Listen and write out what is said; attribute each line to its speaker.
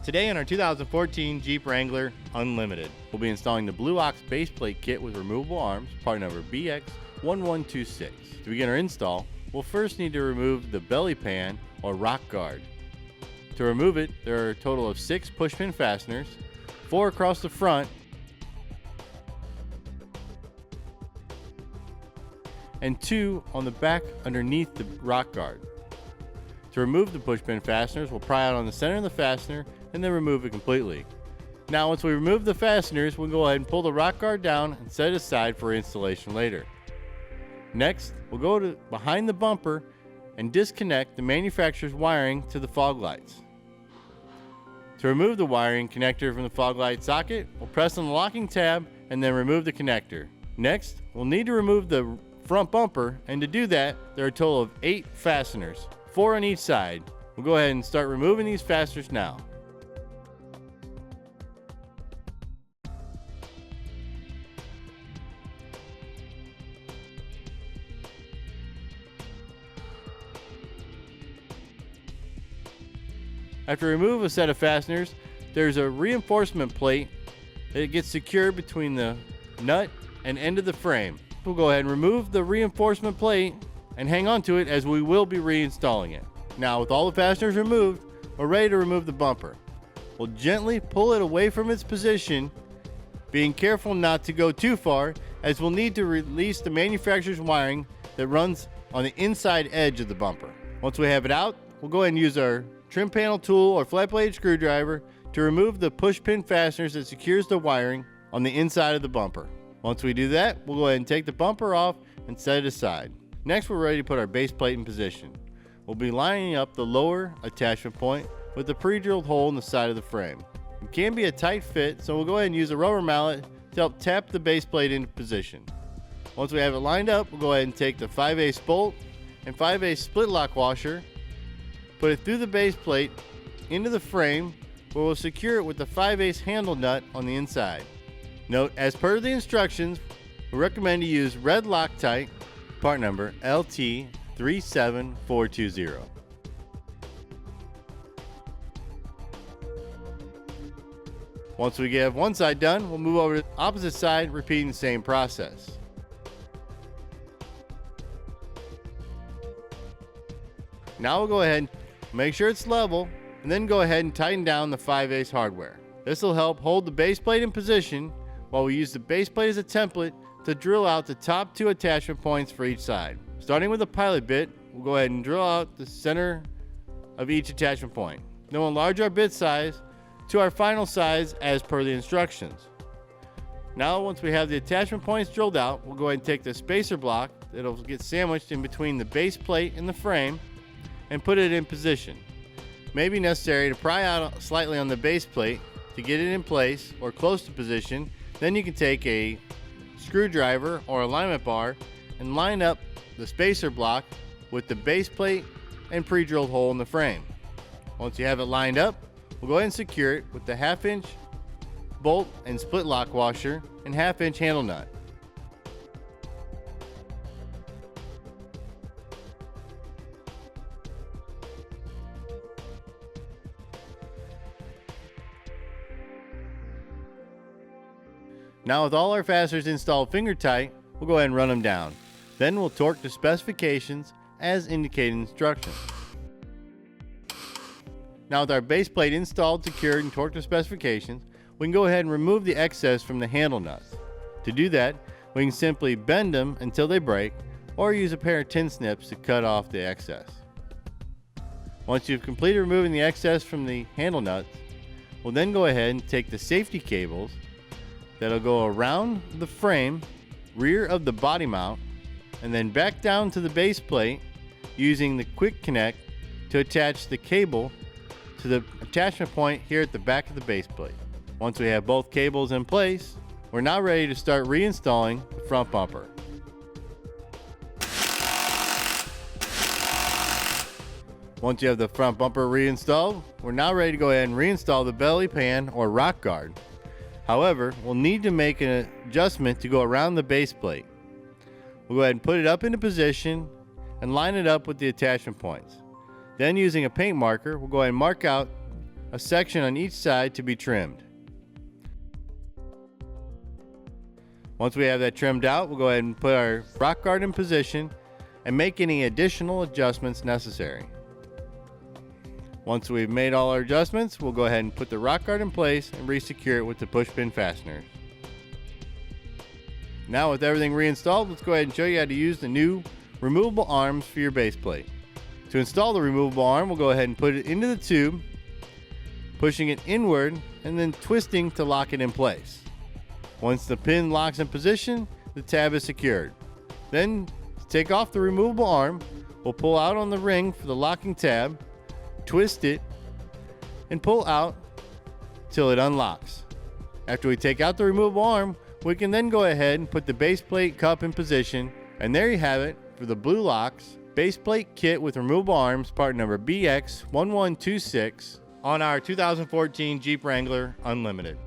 Speaker 1: Today on our 2014 Jeep Wrangler Unlimited, we'll be installing the Blue Ox base plate kit with removable arms, part number BX1126. To begin our install, we'll first need to remove the belly pan or rock guard. To remove it, there are a total of 6 pushpin fasteners, 4 across the front, and 2 on the back underneath the rock guard. To remove the pushpin fasteners, we'll pry out on the center of the fastener and then remove it completely. Now once we remove the fasteners, we'll go ahead and pull the rock guard down and set it aside for installation later. Next, we'll go to behind the bumper and disconnect the manufacturer's wiring to the fog lights. To remove the wiring connector from the fog light socket, we'll press on the locking tab and then remove the connector. Next, we'll need to remove the front bumper, and to do that, there are a total of 8 fasteners, 4 on each side. We'll go ahead and start removing these fasteners now. After remove a set of fasteners, there's a reinforcement plate that gets secured between the nut and end of the frame. We'll go ahead and remove the reinforcement plate and hang on to it as we will be reinstalling it. Now with all the fasteners removed, we're ready to remove the bumper. We'll gently pull it away from its position, being careful not to go too far, as we'll need to release the manufacturer's wiring that runs on the inside edge of the bumper. Once we have it out, we'll go ahead and use our trim panel tool or flat blade screwdriver to remove the push pin fasteners that secures the wiring on the inside of the bumper. Once we do that, we'll go ahead and take the bumper off and set it aside. Next, we're ready to put our base plate in position. We'll be lining up the lower attachment point with the pre-drilled hole in the side of the frame. It can be a tight fit, so we'll go ahead and use a rubber mallet to help tap the base plate into position. Once we have it lined up, we'll go ahead and take the 5/8 bolt and 5/8 split lock washer, put it through the base plate into the frame, where we'll secure it with the 5/8 handle nut on the inside. Note, as per the instructions, we recommend to use red Loctite, part number LT37420. Once we get one side done, we'll move over to the opposite side, repeating the same process. Now we'll go ahead and make sure it's level, and then go ahead and tighten down the 5/8 hardware. This will help hold the base plate in position while we use the base plate as a template to drill out the top 2 attachment points for each side. Starting with a pilot bit, we'll go ahead and drill out the center of each attachment point. Then we'll enlarge our bit size to our final size as per the instructions. Now once we have the attachment points drilled out, we'll go ahead and take the spacer block that'll get sandwiched in between the base plate and the frame and put it in position. It may be necessary to pry out slightly on the base plate to get it in place or close to position. Then you can take a screwdriver or alignment bar and line up the spacer block with the base plate and pre-drilled hole in the frame. Once you have it lined up, we'll go ahead and secure it with the 1/2" bolt and split lock washer and 1/2" handle nut. Now with all our fasteners installed finger tight, we'll go ahead and run them down. Then we'll torque to specifications as indicated in instructions. Now with our base plate installed, secured, and torqued to specifications, we can go ahead and remove the excess from the handle nuts. To do that, we can simply bend them until they break, or use a pair of tin snips to cut off the excess. Once you've completed removing the excess from the handle nuts, we'll then go ahead and take the safety cables that'll go around the frame, rear of the body mount, and then back down to the base plate using the quick connect to attach the cable to the attachment point here at the back of the base plate. Once we have both cables in place, we're now ready to start reinstalling the front bumper. Once you have the front bumper reinstalled, we're now ready to go ahead and reinstall the belly pan or rock guard. However, we'll need to make an adjustment to go around the base plate. We'll go ahead and put it up into position and line it up with the attachment points. Then using a paint marker, we'll go ahead and mark out a section on each side to be trimmed. Once we have that trimmed out, we'll go ahead and put our rock guard in position and make any additional adjustments necessary. Once we've made all our adjustments, we'll go ahead and put the rock guard in place and re-secure it with the pushpin fastener. Now with everything reinstalled, let's go ahead and show you how to use the new removable arms for your base plate. To install the removable arm, we'll go ahead and put it into the tube, pushing it inward and then twisting to lock it in place. Once the pin locks in position, the tab is secured. Then, to take off the removable arm, we'll pull out on the ring for the locking tab, twist it, and pull out till it unlocks. After we take out the removable arm, we can then go ahead and put the base plate cup in position, and there you have it for the Blue Locks base plate kit with removable arms, part number BX1126 on our 2014 Jeep Wrangler Unlimited.